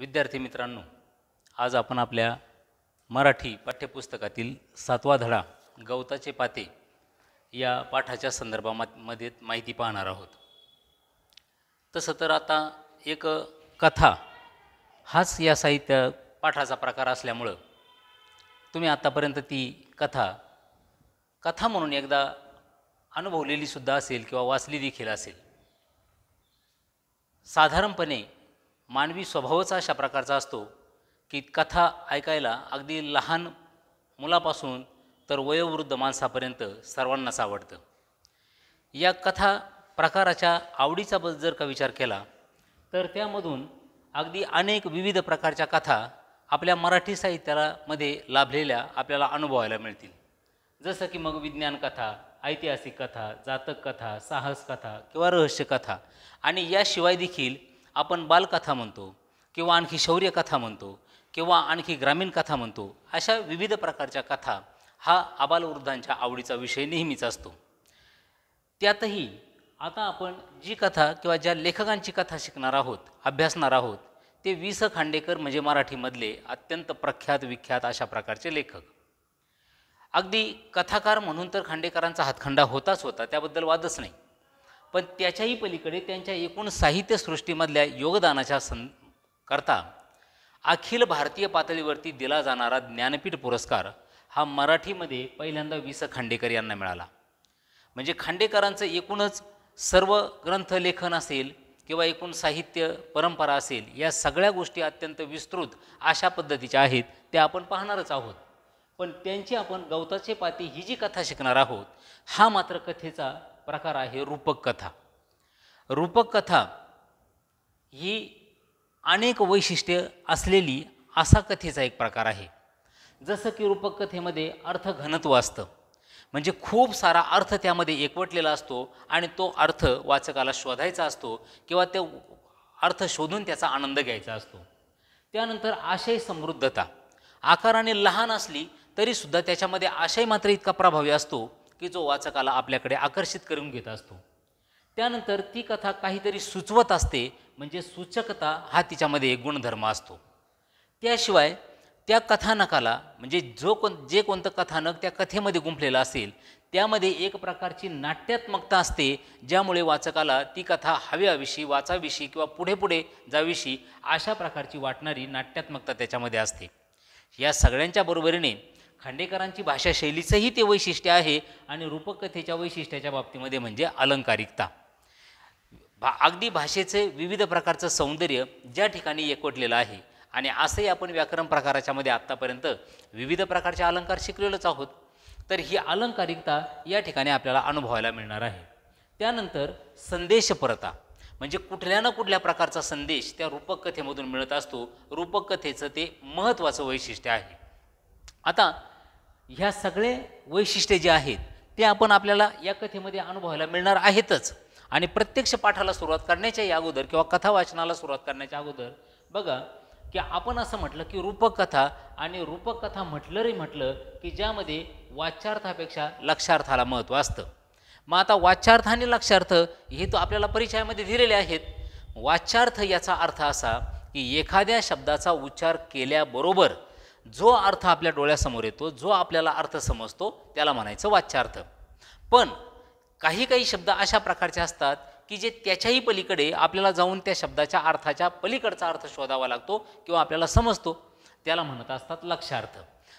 विद्यार्थी मित्रांनो, आज आपण आपल्या मराठी पाठ्यपुस्तकातील 7वा धडा गवताचे पाते या पाठाच्या संदर्भामध्ये माहिती पाहणार आहोत. तसं तर आता एक कथा हाच या साहित्य पाठाचा प्रकार असल्यामुळं तुम्ही आतापर्यंत ती कथा म्हणून एकदा अनुभवलेली सुद्धा असेल किंवा वाचली देखील असेल. साधारणपणे मानवी स्वभावच अशा प्रकारचा असतो की कथा ऐकायला अगदी लहान मुलापासून तर वयोवृद्ध माणसापर्यंत सर्वांनाच आवडतं. या कथा प्रकाराच्या आवडीचा जर का विचार केला तर त्यामधून अगदी अनेक विविध प्रकारच्या कथा आपल्या मराठी साहित्यामध्ये लाभलेल्या आपल्याला अनुभवायला मिळतील. जसं की मग विज्ञान कथा, ऐतिहासिक कथा, जातक कथा, साहस कथा किंवा रहस्य कथा, आणि याशिवाय देखील आपण बालकथा म्हणतो किंवा आणखी शौर्य कथा म्हणतो किंवा आणखी ग्रामीण कथा म्हणतो. अशा विविध प्रकारच्या कथा हा आबालवृद्धांच्या आवडीचा विषय नेहमीच असतो. त्यातही आता आपण जी कथा किंवा ज्या लेखकांची कथा शिकणार आहोत, अभ्यासणार आहोत, ते वि स खांडेकर म्हणजे मराठीमधले अत्यंत प्रख्यात विख्यात अशा प्रकारचे लेखक. अगदी कथाकार म्हणून तर खांडेकरांचा हातखंडा होताच होता, त्याबद्दल वादच नाही. पण त्याच्याही पलीकडे त्यांच्या एकूण साहित्यसृष्टीमधल्या योगदानाच्या करता अखिल भारतीय पातळीवरती दिला जाणारा ज्ञानपीठ पुरस्कार हा मराठीमध्ये पहिल्यांदा वि स खांडेकर यांना मिळाला. म्हणजे खांडेकरांचं एकूणच सर्व ग्रंथलेखन असेल किंवा एकूण साहित्य परंपरा असेल, या सगळ्या गोष्टी अत्यंत विस्तृत अशा पद्धतीच्या आहेत, त्या आपण पाहणारच आहोत. पण त्यांची आपण गवताचे पाते ही जी कथा शिकणार आहोत, हा मात्र कथेचा प्रकार आहे रूपक कथा. रूपक कथा ही अनेक वैशिष्ट्ये असलेली असा कथेचा एक प्रकार आहे. जसं की रूपक कथेमध्ये अर्थघनत्व असतं, म्हणजे खूप सारा अर्थ त्यामध्ये एकवटलेला असतो आणि तो अर्थ वाचकाला शोधायचा असतो किंवा तो अर्थ शोधून त्याचा आनंद घ्यायचा असतो. त्यानंतर आशय समृद्धता, आकाराने लहान असली तरीसुद्धा त्याच्यामध्ये आशय मात्र इतका प्रभावी असतो की जो वाचकाला आपल्याकडे आकर्षित करून घेत असतो. त्यानंतर ती कथा काहीतरी सुचवत असते, म्हणजे सूचकता हा तिच्यामध्ये एक गुणधर्म असतो. त्याशिवाय त्या कथानकाला म्हणजे जे कोणतं कथानक त्या कथेमध्ये गुंफलेलं असेल त्यामध्ये एक प्रकारची नाट्यात्मकता असते, ज्यामुळे वाचकाला ती कथा हव्याविषयी, वाचाविषयी किंवा पुढे पुढे जाविषयी अशा प्रकारची वाटणारी नाट्यात्मकता त्याच्यामध्ये असते. या सगळ्यांच्या बरोबरीने खांडेकरांची भाषाशैलीचंही ते वैशिष्ट्य आहे. आणि रूपकथेच्या वैशिष्ट्याच्या बाबतीमध्ये म्हणजे अलंकारिकता. अगदी भाषेचे विविध प्रकारचं सौंदर्य ज्या ठिकाणी एकवटलेलं आहे. आणि असंही आपण व्याकरण प्रकाराच्या मध्ये आत्तापर्यंत विविध प्रकारचे अलंकार शिकलेलोच आहोत, तर ही अलंकारिकता या ठिकाणी आपल्याला अनुभवायला मिळणार आहे. त्यानंतर संदेशपरता, म्हणजे कुठल्या ना कुठल्या प्रकारचा संदेश त्या रूपक कथेमधून मिळत असतो. रूपक कथेचं ते महत्त्वाचं वैशिष्ट्य आहे. आता ह्या सगळे वैशिष्ट्ये जे आहेत ते आपण आपल्याला या कथेमध्ये अनुभवायला मिळणार आहेतच. आणि प्रत्यक्ष पाठाला सुरुवात करण्याच्या अगोदर किंवा कथा वाचनाला सुरुवात करण्याच्या अगोदर बघा की आपण असं म्हटलं की रूपक कथा, आणि रूपक कथा म्हटलं की ज्यामध्ये वाच्यार्थापेक्षा लक्षार्थाला महत्त्व असतं. मग आता वाच्यार्थ आणि लक्षार्थ हे तो आपल्याला परिचयामध्ये दिलेले आहेत. वाच्यार्थ याचा अर्थ असा की एखाद्या शब्दाचा उच्चार केल्याबरोबर जो अर्थ आपल्या डोळ्यासमोर येतो, जो आपल्याला अर्थ समजतो, त्याला म्हणायचं वाच्यार्थ. पण काही शब्द अशा प्रकारचे असतात की जे त्याच्याही पलीकडे आपल्याला जाऊन त्या शब्दाच्या अर्थाच्या पलीकडचा अर्थ शोधावा लागतो किंवा आपल्याला समजतो, त्याला म्हणत असतात लक्षार्थ.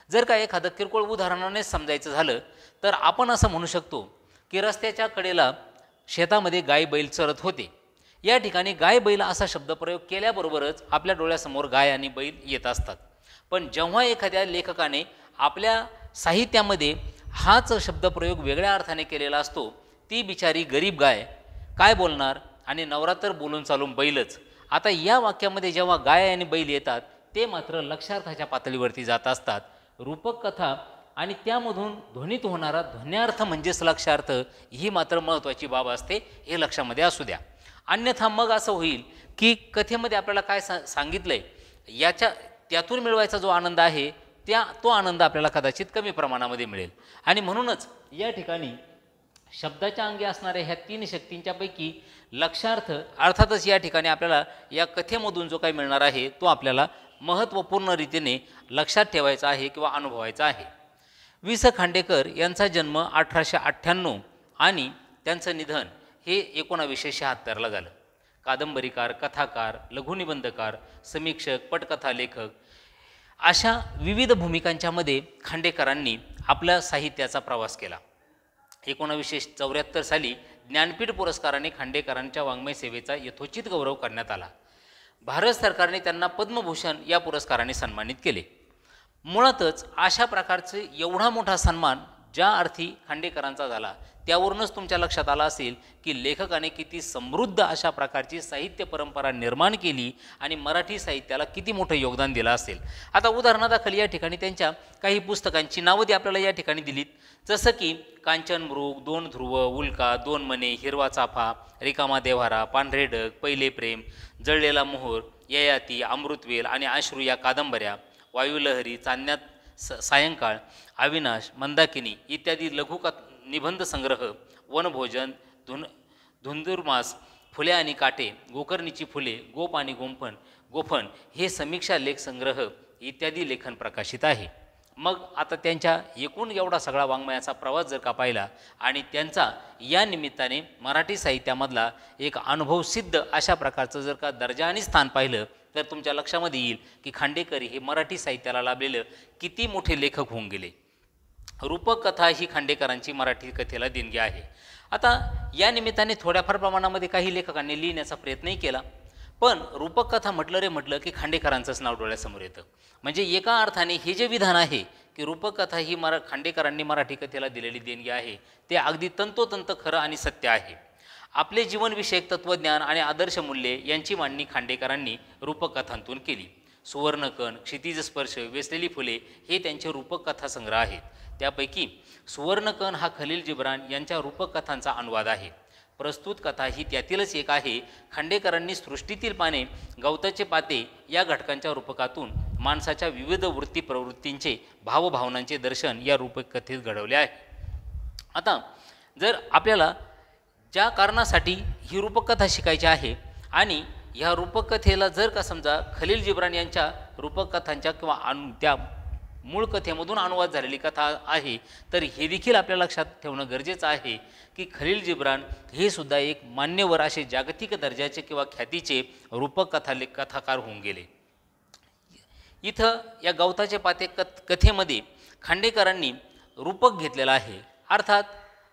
जर का एखादं किरकोळ उदाहरणाने समजायचं झालं तर आपण असं म्हणू शकतो की रस्त्याच्या कडेला शेतामध्ये गाय बैल चरत होते. या ठिकाणी गाय बैल असा शब्दप्रयोग केल्याबरोबरच आपल्या डोळ्यासमोर गाय आणि बैल येत असतात. पण जेव्हा एखाद्या लेखकाने आपल्या साहित्यामध्ये हाच शब्दप्रयोग वेगळ्या अर्थाने केलेला असतो, ती बिचारी गरीब गाय काय बोलणार, आणि नवरा तर बोलून चालून बैलच. आता या वाक्यामध्ये जेव्हा गाय आणि बैल येतात ते मात्र लक्षार्थाच्या पातळीवरती जात असतात. रूपक कथा आणि त्यामधून ध्वनित होणारा ध्वन्यार्थ म्हणजेच लक्षार्थ ही मात्र महत्त्वाची बाब असते, हे लक्षामध्ये असू द्या. अन्यथा मग असं होईल की कथेमध्ये आपल्याला काय सांगितलंय त्यातून मिळवायचा जो आनंद आहे तो आनंद आपल्याला कदाचित कमी प्रमाणामध्ये मिळेल. आणि म्हणूनच या ठिकाणी शब्दाच्या अंगी असणाऱ्या ह्या 3 शक्तींच्या पैकी लक्षार्थ अर्थातच या ठिकाणी आपल्याला या कथेमधून जो काही मिळणार आहे तो आपल्याला महत्त्वपूर्ण रीतीने लक्षात ठेवायचा आहे किंवा अनुभवायचा आहे. वि स खांडेकर यांचा जन्म 1898 आणि त्यांचं निधन हे 1976ला झालं. कादंबरीकार, कथाकार, लघुनिबंधकार, समीक्षक, पटकथा लेखक अशा विविध भूमिकांच्यामध्ये खांडेकरांनी आपल्या साहित्याचा प्रवास केला. 1974 साली ज्ञानपीठ पुरस्काराने खांडेकरांच्या वाङ्मय सेवेचा यथोचित गौरव करण्यात आला. भारत सरकारने त्यांना पद्मभूषण या पुरस्काराने सन्मानित केले. मुळातच अशा प्रकारचे एवढा मोठा सन्मान ज्या अर्थी खांडेकरांचा झाला त्यावरूनच तुमच्या लक्षात आलं असेल की लेखकाने किती समृद्ध अशा प्रकारची साहित्य परंपरा निर्माण केली आणि मराठी साहित्याला किती मोठं योगदान दिलं असेल. आता उदाहरणादाखल या ठिकाणी त्यांच्या काही पुस्तकांची नावं ती आपल्याला या ठिकाणी दिलीत, जसं की कांचन मृग, 2 ध्रुव, उल्का, 2 मने, हिरवा चाफा, रिकामा देव्हारा, पांढरे ढग, पहिले प्रेम, जळलेला मोहोर, ययाती, अमृतवेल आणि अश्रू या कादंबऱ्या, वायुलहरी, चांदण्यात सायंकाळ, अविनाश, मंदाकिनी इत्यादी निबंध संग्रह, वनभोजन, धुंदुरमास, फुले आणि काटे, गोकर्णीची फुले, गोप आणि गोफण हे समीक्षा लेख संग्रह इत्यादी लेखन प्रकाशित आहे. मग आता त्यांच्या एकूण एवढा सगळा वाङ्मयाचा प्रवास जर का पाहिला आणि त्यांचा या निमित्ताने मराठी साहित्यामधला एक अनुभवसिद्ध अशा प्रकारचं जर का दर्जा आणि स्थान पाहिलं तर तुमच्या लक्षामध्ये येईल की खांडेकर हे मराठी साहित्याला लाभलेलं किती मोठे लेखक होऊन गेले. रूपक कथा ही खांडेकरांची मराठी कथेला देणगी आहे. आता या निमित्ताने थोड्याफार प्रमाणामध्ये काही लेखकांनी लिहिण्याचा प्रयत्नही केला, पण रूपक कथा म्हटलं की खांडेकरांचंच नाव डोळ्यासमोर येतं. म्हणजे एका अर्थाने हे जे विधान आहे की रूपक कथा ही खांडेकरांनी मराठी कथेला दिलेली देणगी आहे ते अगदी तंतोतंत खरं आणि सत्य आहे. आपले जीवनविषयक तत्त्वज्ञान आणि आदर्श मूल्ये यांची मांडणी खांडेकरांनी रूपक कथांतून केली. सुवर्णकण, क्षितिजस्पर्श, वेचलेली फुले हे त्यांचे रूपक कथा संग्रह आहेत. त्यापैकी सुवर्णकण हा खलील जिब्रान यांच्या रूपक कथांचा अनुवाद आहे. प्रस्तुत कथा ही त्यातीलच एक आहे. खांडेकरांनी सृष्टीतील पाने, गवताचे पाते या घटकांच्या रूपकातून माणसाच्या विविध वृत्ती प्रवृत्तींचे, भावभावनांचे दर्शन या रूपक कथेत घडवले आहे. आता जर आपल्याला ज्या कारणासाठी ही रूपकथा शिकायची आहे आणि ह्या रूपकथेला जर का समजा खलील जिब्रान यांच्या रूपकथांच्या किंवा त्या मूळ कथेमधून अनुवाद झालेली कथा आहे तर हे देखील आपल्या लक्षात ठेवणं गरजेचं आहे की खलील जिब्रान हे सुद्धा एक मान्यवर असे जागतिक दर्जाचे किंवा ख्यातीचे रूपक कथाकार होऊन गेले. इथं या गवताचे पाते कथेमध्ये खांडेकरांनी रूपक घेतलेला आहे. अर्थात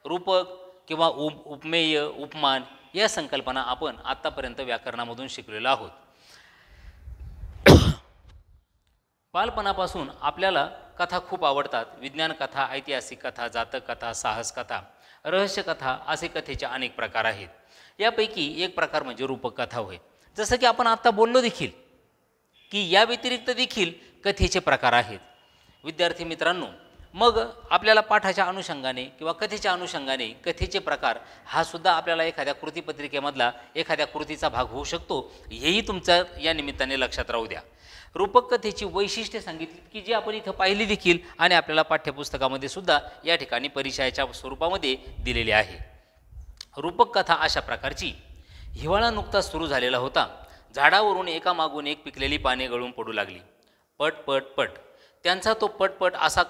रूपक किंवा उपमेय, उपमान या संकल्पना आपण आत्तापर्यंत व्याकरणामधून शिकलेलो आहोत. बालपणापासून आपल्याला कथा खूप आवडतात. विज्ञान कथा, ऐतिहासिक कथा, जातक कथा, साहस कथा, रहस्य कथा असे कथेचे अनेक प्रकार आहेत. यापैकी एक प्रकार म्हणजे रूपक कथा होय. जसं की आपण आत्ता बोललो देखील की या व्यतिरिक्त देखील कथेचे प्रकार आहेत. विद्यार्थी मित्रांनो, मग आपल्याला पाठाच्या अनुषंगाने किंवा कथेच्या अनुषंगाने कथेचे प्रकार हा सुद्धा आपल्याला एखाद्या कृतीपत्रिकेमधला एखाद्या कृतीचा भाग होऊ शकतो, हेही तुमच्या या निमित्ताने लक्षात राहू द्या. रूपक कथेची वैशिष्ट्ये सांगितली की जी आपण इथं पाहिली देखील आणि आपल्याला पाठ्यपुस्तकामध्ये सुद्धा या ठिकाणी परिचयाच्या स्वरूपामध्ये दिलेली आहे. रूपक कथा अशा प्रकारची. हिवाळा नुकताच सुरू झालेला होता. झाडावरून एकामागून एक पिकलेली पाने गळून पडू लागली. पट पट पट त्यांचा तो पटपट असा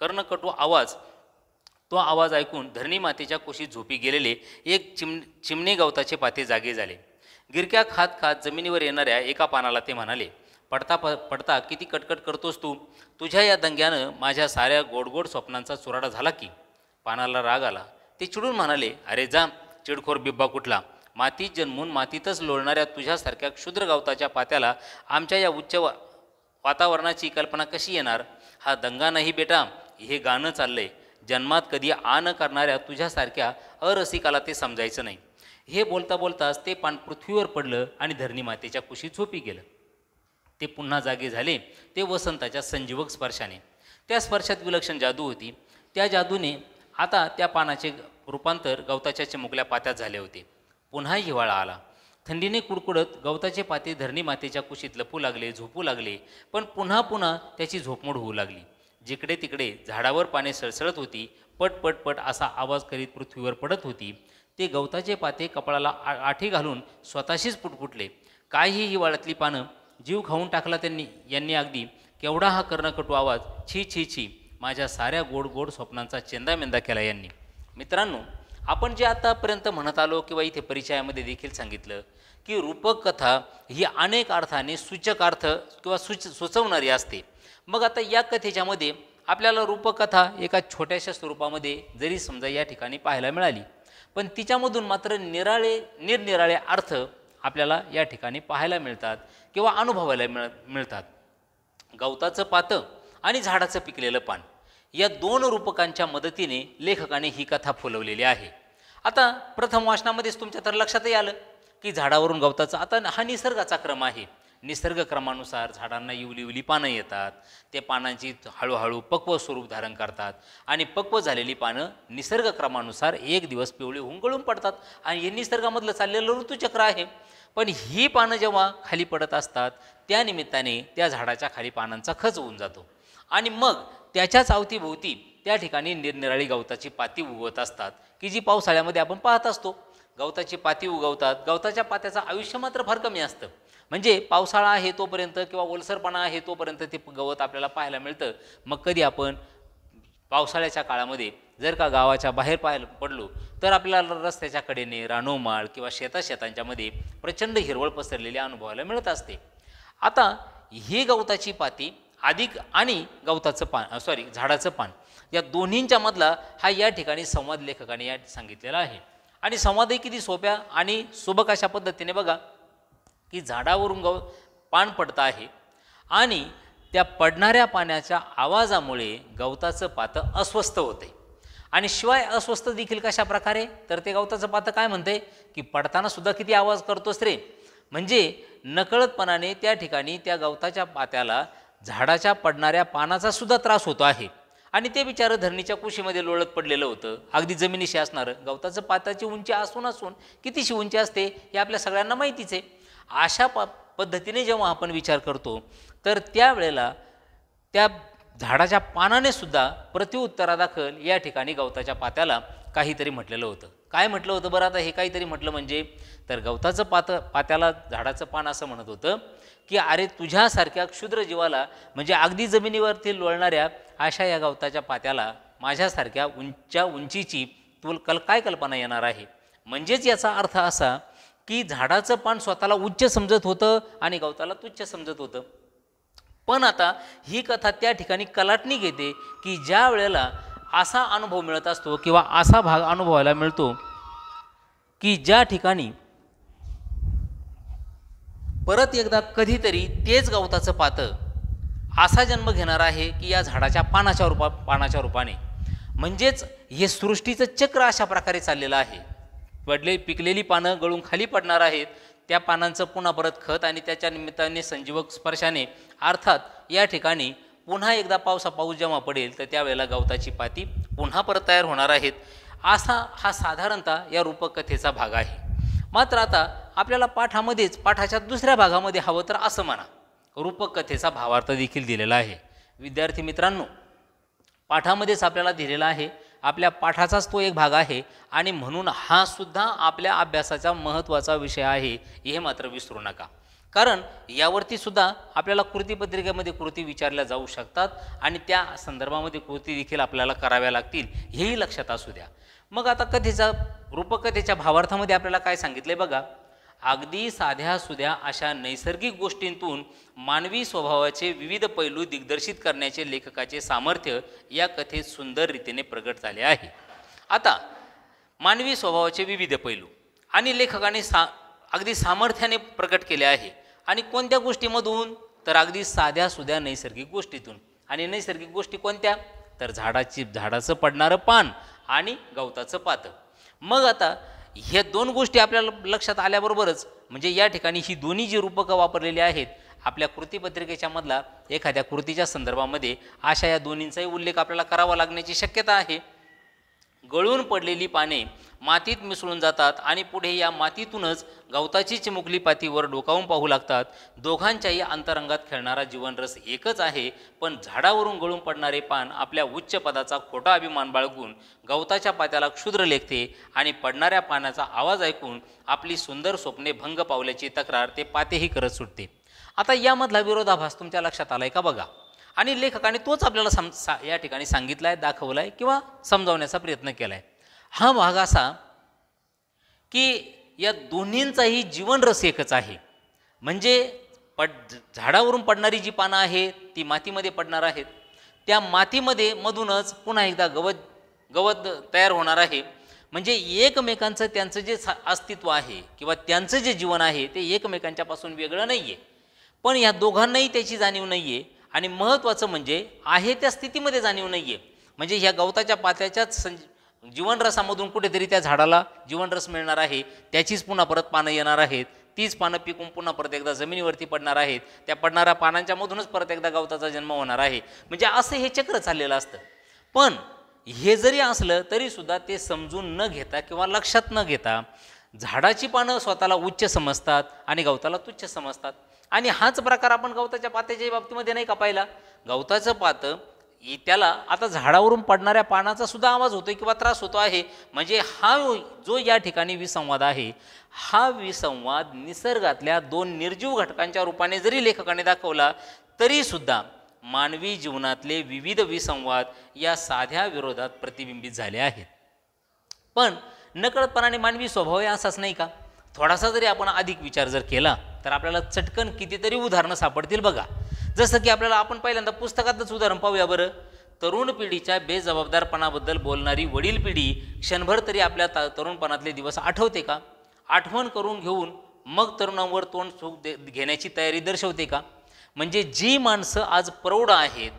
कर्णकटू आवाज, तो आवाज ऐकून धरणी मातेच्या कुशीत झोपी गेलेले एक चिमणे गवताचे पाते जागे झाले. गिरक्या खात खात जमिनीवर येणाऱ्या एका पानाला ते म्हणाले, पडता पडता किती कटकट करतोस तू? तुझ्या या दंग्यानं माझ्या साऱ्या गोडगोड स्वप्नांचा चुराडा झाला की. पानाला राग आला. ते चिडून म्हणाले, अरे जा चिडखोर बिब्बा कुठला. मातीत जन्मून मातीतच लोळणाऱ्या तुझ्यासारख्या क्षुद्र गवताच्या पात्याला आमच्या या उच्च वातावरणाची कल्पना कशी येणार? हा दंगा नाही बेटा, हे गाणं चाललंय. जन्मात कधी न करणाऱ्या तुझ्यासारख्या अरसिकाला ते समजायचं नाही. हे बोलता बोलताच ते पान पृथ्वीवर पडलं आणि धरणी मातेच्या कुशीत झोपी गेलं. ते पुन्हा जागे झाले ते वसंताच्या संजीवक स्पर्शाने. त्या स्पर्शात विलक्षण जादू होती. त्या जादूने आता त्या पानाचे रूपांतर गवताच्या चिमुकल्या पात्यात झाले होते. पुन्हा हिवाळा आला. थंडीने कुडकुडत गवताचे पाते धरणी मातेच्या कुशीत लपू लागले, झोपू लागले. पण पुन्हा पुन्हा त्याची झोपमोड होऊ लागली. जिकडे तिकडे झाडावर पाने सळसळत होती, पट पट पट असा आवाज करीत पृथ्वीवर पडत होती. ते गवताचे पाते कपाळाला आठी घालून स्वतःशीच पुटपुटले. काय ही हिवाळ्यातली पानं, जीव खाऊन टाकला यांनी अगदी. केवढा हा कर्णकटू आवाज, छी छी छी. माझ्या साऱ्या गोड गोड स्वप्नांचा चेंदामेंदा केला यांनी. मित्रांनो, आपण जे आतापर्यंत म्हणत आलो किंवा इथे परिचयामध्ये देखील सांगितलं की रूपक कथा ही अनेक अर्थाने सूचक अर्थ किंवा सुचवणारी असते. मग आता या कथेच्यामध्ये आपल्याला रूपकथा एका छोट्याशा स्वरूपामध्ये जरी समजा या ठिकाणी पाहायला मिळाली, पण तिच्यामधून मात्र निरनिराळे अर्थ आपल्याला या ठिकाणी पाहायला मिळतात किंवा अनुभवायला मिळतात. गवताचं पातं आणि झाडाचं पिकलेलं पान या दोन रूपकांच्या मदतीने लेखकाने ही कथा फुलवलेली आहे. आता प्रथम वाचनामध्येच तुमच्या तर लक्षातही आलं की झाडावरून गवताचं, आता हा निसर्गाचा क्रम आहे. निसर्ग क्रमानुसार झाडांना इवली पानं येतात. ते पानांची हळूहळू पक्व स्वरूप धारण करतात आणि पक्व झालेली पानं निसर्ग क्रमानुसार एक दिवस पिवळी होऊन गळून पडतात. आणि हे निसर्गामधलं चाललेलं ऋतुचक्र आहे. पण ही पानं जेव्हा खाली पडत असतात त्या निमित्ताने त्या झाडाच्या खाली पानांचा खच होऊन जातो आणि मग त्याच्याच अवतीभोवती त्या ठिकाणी निरनिराळी गवताची पाती उगवत असतात की जी पावसाळ्यामध्ये आपण पाहत असतो. गवताची पाती उगवतात. गवताच्या पात्याचं आयुष्य मात्र फार कमी असतं. म्हणजे पावसाळा आहे तोपर्यंत किंवा ओलसरपणा आहे तोपर्यंत ते गवत आपल्याला पाहायला मिळतं. मग कधी आपण पावसाळ्याच्या काळामध्ये जर का गावाच्या बाहेर पडलो तर आपल्याला रस्त्याच्या कडेने रानोमाळ किंवा शेतांच्या मध्ये प्रचंड हिरवळ पसरलेली अनुभवायला मिळत असते. आता ही गवताची पाती अधिक आणि गवताचं पान झाडाचं पान या दोन्हींच्या मधला हा या ठिकाणी संवाद लेखकाने या सांगितलेला आहे. आणि संवादही किती सोप्या आणि सुबक अशा पद्धतीने बघा की झाडावरून पान पडतं आहे आणि त्या पडणाऱ्या पाण्याच्या आवाजामुळे गवताचं पातं अस्वस्थ होते. आणि शिवाय अस्वस्थ देखील कशा प्रकारे, तर ते गवताचं पातं काय म्हणते की पडताना सुद्धा किती आवाज करतोस रे. म्हणजे नकळतपणाने त्या ठिकाणी त्या गवताच्या पात्याला झाडाच्या पडणाऱ्या पानाचा सुद्धा त्रास होतो आहे. आणि ते बिचारं धरणीच्या कुशीमध्ये लोळत पडलेलं होतं, अगदी जमिनीशी असणारं. गवताचं पाताची उंची असून कितीशी उंची असते हे आपल्या सगळ्यांना माहितीच आहे. अशा पद्धतीने जेव्हा आपण विचार करतो तर त्यावेळेला त्या झाडाच्या पानाने सुद्धा प्रत्युत्तरादाखल या ठिकाणी गवताच्या पात्याला काहीतरी म्हटलेलं होतं. काय म्हटलं होतं बरं? आता हे काहीतरी म्हटलं म्हणजे तर गवताचं पात्याला झाडाचं पान असं म्हणत होतं की अरे तुझ्यासारख्या क्षुद्र जीवाला, म्हणजे अगदी जमिनीवरती लोळणाऱ्या अशा या गवताच्या पात्याला माझ्यासारख्या उंचीची तुला काय कल्पना येणार आहे. म्हणजेच याचा अर्थ असा की झाडाचं पान स्वतःला उच्च समजत होतं आणि गवताला तुच्छ समजत होतं. पण आता ही कथा त्या ठिकाणी कलाटणी घेते की ज्या वेळेला असा अनुभव मिळत असतो किंवा असा भाग अनुभवायला मिळतो की ज्या ठिकाणी परत एकदा कधीतरी तेच गवताचं पातं असा जन्म घेणार आहे की या झाडाच्या पानाच्या रूपाने. म्हणजेच हे सृष्टीचं चक्र अशा प्रकारे चाललेलं आहे. पिकलेली पानं गळून खाली पडणार आहेत, त्या पानांचं पुन्हा परत खत आणि त्याच्या निमित्ताने संजीवक स्पर्शाने अर्थात या ठिकाणी पुन्हा एकदा पाऊस जेव्हा पडेल तर त्यावेळेला गवताची पाती पुन्हा परत तयार होणार आहेत. असा हा साधारणतः या रूपकथेचा भाग आहे. मात्र आता आपल्याला पाठाच्या दुसऱ्या भागामध्ये हवं तर असं म्हणा रूपकथेचा भावार्थ देखील दिलेला आहे. विद्यार्थी मित्रांनो, पाठामध्येच आपल्याला दिलेला आहे, आपल्या पाठाचाच तो एक भाग आहे आणि म्हणून हा सुद्धा आपल्या अभ्यासाचा महत्त्वाचा विषय आहे हे मात्र विसरू नका. कारण यावरती सुद्धा आपल्याला कृतीपत्रिकेमध्ये कृती विचारल्या जाऊ शकतात आणि त्या संदर्भामध्ये कृती देखील आपल्याला कराव्या लागतील, हेही लक्षात असू द्या. मग आता रूपकथेच्या भावार्थामध्ये आपल्याला काय सांगितले बघा. अगदी साध्या सुध्या अशा नैसर्गिक गोष्टींतून मानवी स्वभावाचे विविध पैलू दिग्दर्शित करण्याचे लेखकाचे सामर्थ्य या कथेत सुंदर रीतीने प्रगट झाले आहे. आता मानवी स्वभावाचे विविध पैलू आणि लेखकाने अगदी सामर्थ्याने प्रकट केले आहे. आणि कोणत्या गोष्टीमधून? तर अगदी साध्या सुध्या नैसर्गिक गोष्टीतून. आणि नैसर्गिक गोष्टी कोणत्या? तर झाडाचं पडणारं पान आणि गवताचं पातं. मग आता ह्या दोन गोष्टी आपल्याला लक्षात आल्याबरोबरच म्हणजे या ठिकाणी ही दोन्ही जी रूपकं वापरलेली आहेत आपल्या कृतीपत्रिकेच्या मधला एखाद्या कृतीच्या संदर्भामध्ये अशा या दोन्हींचाही उल्लेख आपल्याला करावा लागण्याची शक्यता आहे. गळून पडलेली पाने मातीत मिसळून जातात आणि पुढे या मातीतूनच गवताची चिमुकली पातीवर डोकावून पाहू लागतात. दोघांच्याही अंतरंगात खेळणारा जीवनरस एकच आहे, पण झाडावरून गळून पडणारे पान आपल्या उच्च पदाचा खोटा अभिमान बाळगून गवताच्या पात्याला क्षुद्र लेखते आणि पडणाऱ्या पाण्याचा आवाज ऐकून आपली सुंदर स्वप्ने भंग पावल्याची तक्रार ते पातेही करत सुटते. आता यामधला विरोधाभास तुमच्या लक्षात आलाय का बघा. आणि लेखकाने तोच आपल्याला या ठिकाणी सांगितलाय, दाखवलाय किंवा समजावण्याचा प्रयत्न केलाय. हा भाग असा की या दोन्हींचाही जीवनरस एकच आहे. म्हणजे झाडावरून पडणारी जी पानं आहेत ती मातीमध्ये पडणार आहेत. त्या मातीमध्ये मधूनच पुन्हा एकदा गवत तयार होणार आहे. म्हणजे एकमेकांचं त्यांचं जे अस्तित्व आहे किंवा त्यांचं जे जीवन आहे ते एकमेकांच्यापासून वेगळं नाही आहे. पण या दोघांनाही त्याची जाणीव नाही आहे. आणि महत्त्वाचं म्हणजे आहे त्या स्थितीमध्ये जाणीव नाही आहे. म्हणजे ह्या गवताच्या पात्याच्याच जीवनरसामधून कुठेतरी त्या झाडाला जीवनरस मिळणार आहे. त्याचीच पुन्हा परत पानं येणार आहेत. तीच पानं पिकून पुन्हा परत एकदा जमिनीवरती पडणार आहेत. त्या पडणाऱ्या पानांच्या मधूनच परत एकदा गवताचा जन्म होणार आहे. म्हणजे असं हे चक्र चाललेलं असतं. पण हे जरी असलं तरीसुद्धा ते समजून न घेता किंवा लक्षात न घेता झाडाची पानं स्वतःला उच्च समजतात आणि गवताला तुच्छ समजतात. आणि हाच प्रकार आपण गवताच्या पात्याच्या बाबतीमध्ये नाही का पाहिला. गवताचं पातं त्याला आता झाडावरून पडणाऱ्या पानाचा सुद्धा आवाज होतोय किंवा त्रास होतो आहे. म्हणजे हा जो या ठिकाणी विसंवाद आहे हा विसंवाद निसर्गातल्या दोन निर्जीव घटकांच्या रूपाने जरी लेखकाने दाखवला तरीसुद्धा मानवी जीवनातले विविध विसंवाद या साध्या विरोधात प्रतिबिंबित झाले आहेत. पण नकळतपणाने मानवी स्वभाव असाच नाही का. थोडासा जरी आपण अधिक विचार जर केला तर आपल्याला चटकन कितीतरी उदाहरणं सापडतील बघा. जसं की आपल्याला आपण पहिल्यांदा पुस्तकातच उदाहरण पाहूया बरं. तरुण पिढीच्या बेजबाबदारपणाबद्दल बोलणारी वडील पिढी क्षणभर तरी आपल्या तरुणपणातले दिवस आठवते का. आठवण करून घेऊन मग तरुणांवर तोंड चूक घेण्याची तयारी दर्शवते का. म्हणजे जी माणसं आज प्रौढ आहेत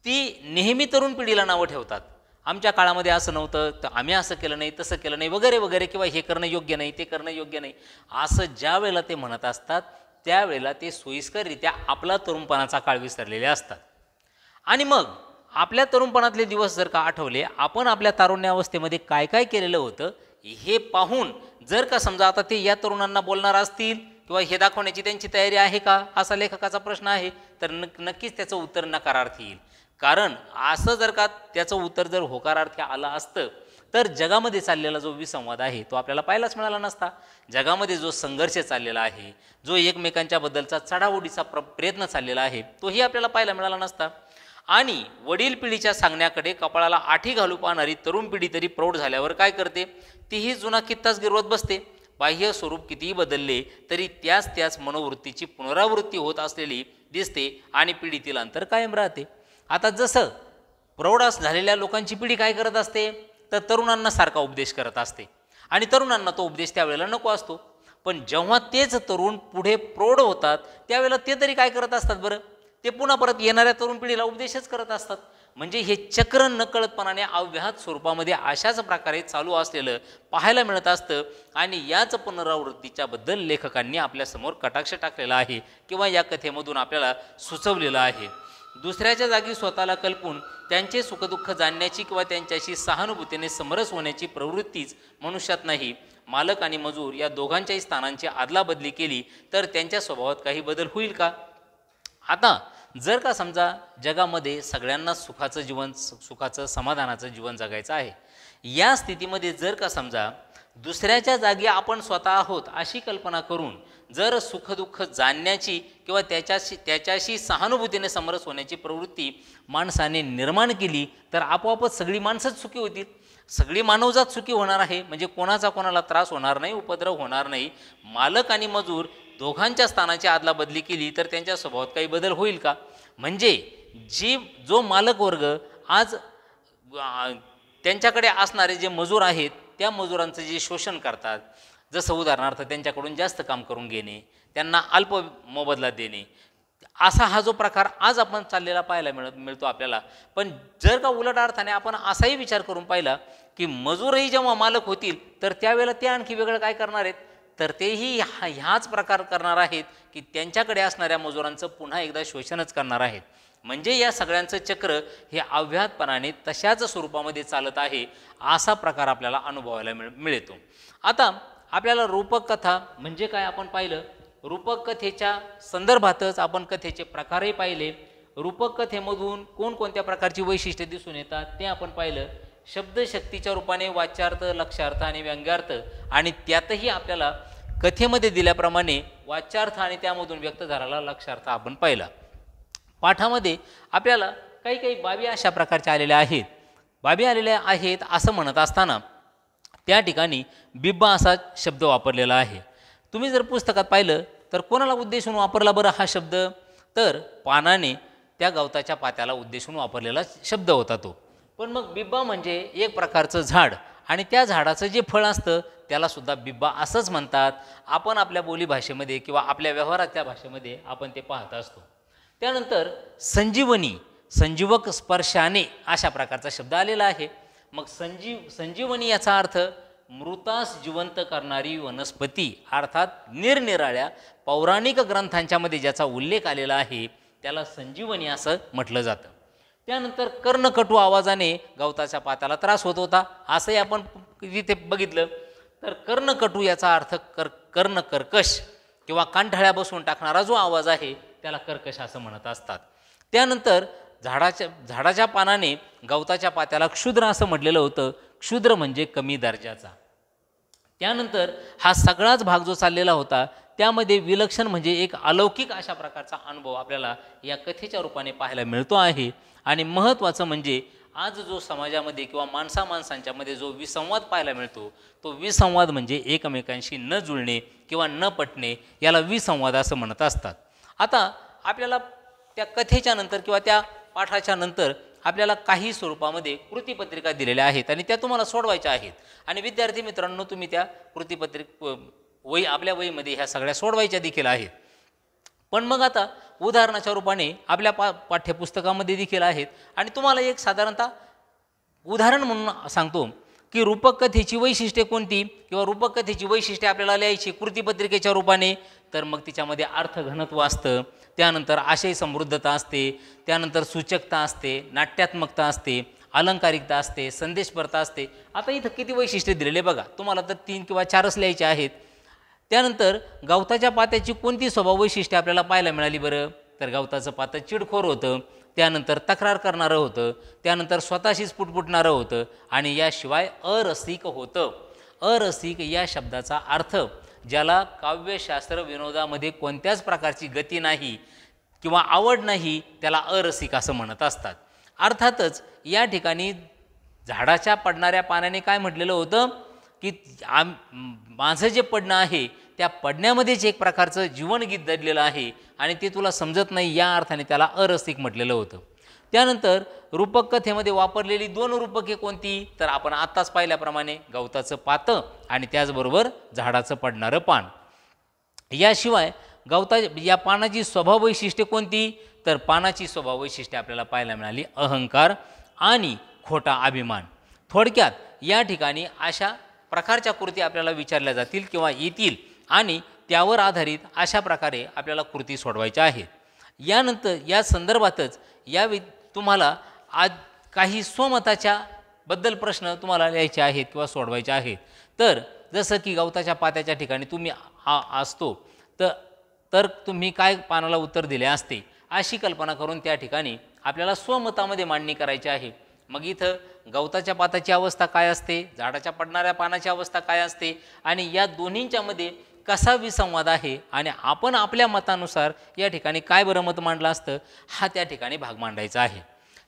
ती नेहमी तरुण पिढीला नावं ठेवतात. आमच्या काळामध्ये असं नव्हतं, तर आम्ही असं केलं नाही, तसं केलं नाही वगैरे वगैरे, किंवा हे करणं योग्य नाही, ते करणं योग्य नाही, असं ज्या वेळेला ते म्हणत असतात त्यावेळेला ते सोयीस्कररित्या आपला तरुणपणाचा काळ विसरलेले असतात. आणि मग आपल्या तरुणपणातले दिवस जर का आठवले, आपण आपल्या तारुण्यावस्थेमध्ये काय काय केलेलं होतं हे पाहून जर का समजा आता ते या तरुणांना बोलणार असतील किंवा हे दाखवण्याची त्यांची तयारी आहे का असा लेखकाचा प्रश्न आहे, तर नक्कीच त्याचं उत्तर नकारार्थी येईल. कारण असं जर का त्याचं उत्तर जर होकारार्थी आलं असतं तर जगामध्ये चाललेला जो विसंवाद आहे तो आपल्याला पाहायलाच मिळाला नसता. जगामध्ये जो संघर्ष चाललेला आहे, जो एकमेकांच्या बद्दलचा चढाओढीचा प्रयत्न चाललेला आहे तोही आपल्याला पाहायला मिळाला नसता. आणि वडील पिढीच्या सांगण्याकडे कपाळाला आठी घालू पाहणारी तरुण पिढी तरी प्रौढ झाल्यावर काय करते, तीही जुना कित्ताच गिरवत बसते. बाह्य स्वरूप कितीही बदलले तरी त्याच मनोवृत्तीची पुनरावृत्ती होत असलेली दिसते आणि पिढीतील अंतर कायम राहते. आता जसं प्रौढास झालेल्या लोकांची पिढी काय करत असते, तर तरुणांना सारखा उपदेश करत असते आणि तरुणांना तो उपदेश त्यावेळेला नको असतो. पण जेव्हा तेच तरुण पुढे प्रौढ होतात त्यावेळेला ते तरी काय करत असतात बरं, ते पुन्हा परत येणाऱ्या तरुण पिढीला उपदेशच करत असतात. म्हणजे हे चक्र नकळतपणाने अव्याहत स्वरूपामध्ये अशाच प्रकारे चालू असलेलं पाहायला मिळत असतं. आणि याच पुनरावृत्तीच्याबद्दल लेखकांनी आपल्यासमोर कटाक्ष टाकलेला आहे किंवा या कथेमधून आपल्याला सुचवलेलं आहे. दुसऱ्याच्या जागी स्वतःला कल्पून त्यांचे सुखदुःख जाणण्याची किंवा त्यांच्याशी सहानुभूतीने समरस होण्याची प्रवृत्तीच मनुष्यात नाही. मालक आणि मजूर या दोघांच्याही स्थानांची आदलाबदली केली तर त्यांच्या स्वभावात काही बदल होईल का. आता जर का समजा जगामध्ये सगळ्यांना सुखाचं समाधानाचं जीवन जगायचं आहे, या स्थितीमध्ये जर का समजा दुसऱ्याच्या जागी आपण स्वतः आहोत अशी कल्पना करून जर सुखदुःख जाणण्याची किंवा त्याच्याशी सहानुभूतीने समरस होण्याची प्रवृत्ती माणसाने निर्माण केली तर आपोआपच सगळी माणसंच सुखी होतील, सगळी मानवजात सुखी होणार आहे. म्हणजे कोणाचा कोणाला त्रास होणार नाही, उपद्रव होणार नाही. मालक आणि मजूर दोघांच्या स्थानाची आदलाबदली केली तर त्यांच्या स्वभावात काही बदल होईल का. म्हणजे जो मालक वर्ग आज त्यांच्याकडे असणारे जे मजूर आहेत त्या मजुरांचं जे शोषण करतात, जसं उदाहरणार्थ त्यांच्याकडून जास्त काम करून घेणे, त्यांना अल्प मोबदला देणे, असा हा जो प्रकार आज आपण चाललेला पाहायला मिळतो आपल्याला. पण जर का उलट अर्थाने आपण असाही विचार करून पाहिला की मजूरही जेव्हा मालक होतील तर त्यावेळेला ते आणखी वेगळं काय करणार आहेत, तर तेही ह्याच प्रकार करणार आहेत की त्यांच्याकडे असणाऱ्या मजुरांचं पुन्हा एकदा शोषणच करणार आहेत. म्हणजे या सगळ्यांचं चक्र हे अव्याहतपणाने तशाच स्वरूपामध्ये चालत आहे असा प्रकार आपल्याला अनुभवायला मिळतो. आता आपल्याला रूपक कथा म्हणजे काय आपण पाहिलं. रूपक कथेच्या संदर्भातच आपण कथेचे प्रकारही पाहिले. रूपक कथेमधून कोणकोणत्या प्रकारची वैशिष्ट्ये दिसून येतात ते आपण पाहिलं. शब्दशक्तीच्या रूपाने वाच्यार्थ, लक्ष्यार्थ आणि व्यंग्यार्थ, आणि त्यातही आपल्याला कथेमध्ये दिल्याप्रमाणे वाच्यार्थ आणि त्यामधून व्यक्त झालेला लक्ष्यार्थ आपण पाहिला. पाठामध्ये आपल्याला काही काही बाबी अशा प्रकारच्या आलेल्या आहेत. बाबी आलेल्या आहेत असं म्हणत असताना त्या ठिकाणी बिब्बा असा शब्द वापरलेला आहे. तुम्ही जर पुस्तकात पाहिलं तर कोणाला उद्देशून वापरला बरं हा शब्द, तर पानाने त्या गवताच्या पात्याला उद्देशून वापरलेला शब्द होता तो. पण मग बिब्बा म्हणजे एक प्रकारचं झाड, आणि त्या झाडाचं जे फळ असतं त्याला सुद्धा बिब्बा असंच म्हणतात. आपण आपल्या बोलीभाषेमध्ये किंवा आपल्या व्यवहाराच्या भाषेमध्ये आपण ते पाहत असतो. त्यानंतर संजीवनी, संजीवक स्पर्शाने अशा प्रकारचा शब्द आलेला आहे. मग संजीवनी याचा अर्थ मृतास जिवंत करणारी वनस्पती, अर्थात निरनिराळ्या पौराणिक ग्रंथांच्यामध्ये ज्याचा उल्लेख आलेला आहे त्याला संजीवनी असं म्हटलं जातं. त्यानंतर कर्णकटू आवाजाने गवताच्या पात्याला त्रास होत होता असंही आपण तिथे बघितलं. तर कर्णकटू याचा अर्थ कर्ण कर्कश किंवा कांठळ्या बसवून टाकणारा जो आवाज आहे त्याला कर्कश असं म्हणत असतात. त्यानंतर झाडाच्या पानाने गवताच्या पात्याला क्षुद्र असं म्हटलेलं होतं. क्षुद्र म्हणजे कमी दर्जाचा. त्यानंतर हा सगळाच भाग जो चाललेला होता त्यामध्ये विलक्षण म्हणजे एक अलौकिक अशा प्रकारचा अनुभव आपल्याला या कथेच्या रूपाने पाहायला मिळतो आहे. आणि महत्त्वाचं म्हणजे आज जो समाजामध्ये किंवा माणसांच्यामध्ये जो विसंवाद पाहायला मिळतो तो विसंवाद म्हणजे एकमेकांशी न जुळणे किंवा न पटणे, याला विसंवाद असं म्हणत असतात. आता आपल्याला त्या कथेच्या नंतर किंवा त्या पाठाच्या नंतर आपल्याला काही स्वरूपामध्ये कृतीपत्रिका दिलेल्या आहेत आणि त्या तुम्हाला सोडवायच्या आहेत. आणि विद्यार्थी मित्रांनो, तुम्ही त्या आपल्या वहीमध्ये ह्या सगळ्या सोडवायच्या देखील आहेत. पण मग आता उदाहरणाच्या रूपाने आपल्या पाठ्यपुस्तकामध्ये देखील आहेत. आणि तुम्हाला एक साधारणतः उदाहरण म्हणून सांगतो की रूपक कथेची वैशिष्ट्ये कोणती किंवा रूपक कथेची वैशिष्ट्ये आपल्याला लिहायची कृतीपत्रिकेच्या रूपाने. तर मग तिच्यामध्ये अर्थघनत्व असतं, त्यानंतर आशय समृद्धता असते, त्यानंतर सूचकता असते, नाट्यात्मकता असते, अलंकारिकता असते, संदेशपरता असते. आता इथं किती वैशिष्ट्ये दिलेले बघा. तुम्हाला तर 3 किंवा 4च लिहायचे आहेत. त्यानंतर गवताच्या पात्याची कोणती स्वभाव वैशिष्ट्ये आपल्याला पाहायला मिळाली बरं. तर गवताचं पातं चिडखोर होतं, त्यानंतर तक्रार करणारं होतं, त्यानंतर स्वतःशीच पुटपुटणारं होतं, आणि याशिवाय अरसिक होतं. अरसिक या शब्दाचा अर्थ ज्याला काव्यशास्त्र विनोदामध्ये कोणत्याच प्रकारची गती नाही किंवा आवड नाही त्याला अरसिक असं म्हणत असतात. अर्थातच या ठिकाणी झाडाच्या पडणाऱ्या पाण्याने काय म्हटलेलं होतं की माझं जे पडणं आहे त्या पडण्यामध्येच एक प्रकारचं जीवनगीत दडलेलं आहे आणि ते तुला समजत नाही, या अर्थाने त्याला अरसिक म्हटलेलं होतं. त्यानंतर रूपक कथेमध्ये वापरलेली 2 रूपके कोणती, तर आपण आत्ताच पाहिल्याप्रमाणे गवताचं पातं आणि त्याचबरोबर झाडाचं पडणारं पान. याशिवाय या पानाची स्वभाव वैशिष्ट्ये कोणती, तर पानाची स्वभाव वैशिष्ट्ये आपल्याला पाहायला मिळाली अहंकार आणि खोटा अभिमान. थोडक्यात या ठिकाणी अशा प्रकारच्या कृती आपल्याला विचारल्या जातील किंवा येतील आणि त्यावर आधारित अशा प्रकारे आपल्याला कृती सोडवायच्या आहेत. यानंतर या संदर्भातच तुम्हाला आज काही स्वमताच्या बद्दल प्रश्न तुम्हाला लिहायचे आहेत किंवा सोडवायचे आहेत. तर जसं की गवताच्या पात्याच्या ठिकाणी तुम्ही असतो तर तुम्ही काय पानाला उत्तर दिले असते, अशी कल्पना करून त्या ठिकाणी आपल्याला स्वमतामध्ये मांडणी करायची आहे. मग इथं गवताच्या पाताची अवस्था काय असते, झाडाच्या पडणाऱ्या पानाची अवस्था काय असते आणि या दोन्हींच्यामध्ये कसा विसंवाद आहे आणि आपण आपल्या मतानुसार या ठिकाणी काय बरं मत मांडलं असतं, हा त्या ठिकाणी भाग मांडायचा आहे.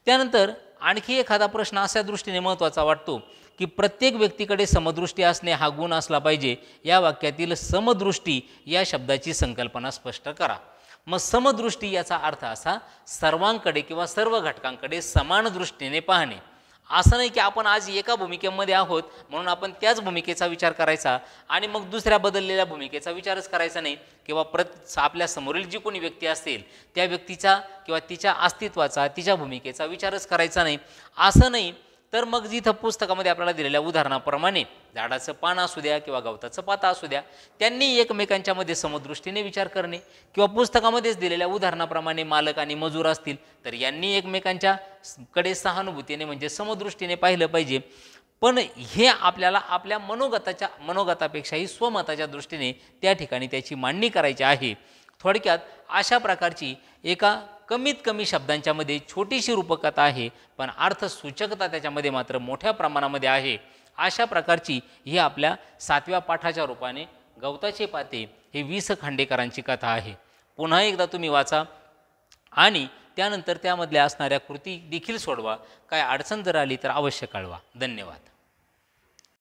त्यानंतर आणखी एखादा प्रश्न अशा दृष्टीने महत्त्वाचा वाटतो की प्रत्येक व्यक्तीकडे समदृष्टी असणे हा गुण असला पाहिजे. या वाक्यातील समदृष्टी या शब्दाची संकल्पना स्पष्ट करा. मग समदृष्टी याचा अर्थ असा सर्वांकडे किंवा सर्व घटकांकडे समान दृष्टीने पाहणे. असं नाही की आपण आज एका भूमिकेमध्ये आहोत म्हणून आपण त्याच भूमिकेचा विचार करायचा आणि मग दुसऱ्या बदललेल्या भूमिकेचा विचारच करायचा नाही किंवा आपल्या समोरील जी कोणी व्यक्ती असेल त्या व्यक्तीचा किंवा तिच्या अस्तित्वाचा, तिच्या भूमिकेचा विचारच करायचा नाही. असं नाही, तर मग जिथं पुस्तकामध्ये आपल्याला दिलेल्या उदाहरणाप्रमाणे झाडाचं पान असू द्या किंवा गवताचं पाता असू द्या, त्यांनी एकमेकांच्यामध्ये समदृष्टीने विचार करणे, किंवा पुस्तकामध्येच दिलेल्या उदाहरणाप्रमाणे मालक आणि मजूर असतील तर यांनी एकमेकांच्या कडे सहानुभूतीने म्हणजे समदृष्टीने पाहिलं पाहिजे. पण हे आपल्याला आपल्या मनोगतापेक्षाही स्वमताच्या दृष्टीने त्या ठिकाणी त्याची मांडणी करायची आहे. थोडक्यात अशा प्रकारची एका कमीत कमी शब्दांच्यामध्ये छोटीशी रूपकथा आहे, पण अर्थसूचकता त्याच्यामध्ये मात्र मोठ्या प्रमाणामध्ये आहे. अशा प्रकारची ही आपल्या 7व्या पाठाच्या रूपाने गवताचे पाते हे वि. स. खांडेकरांची कथा आहे. पुन्हा एकदा तुम्ही वाचा आणि त्यानंतर त्यामधल्या असणाऱ्या कृती देखील सोडवा. काय अडचण जर आली तर अवश्य कळवा. धन्यवाद.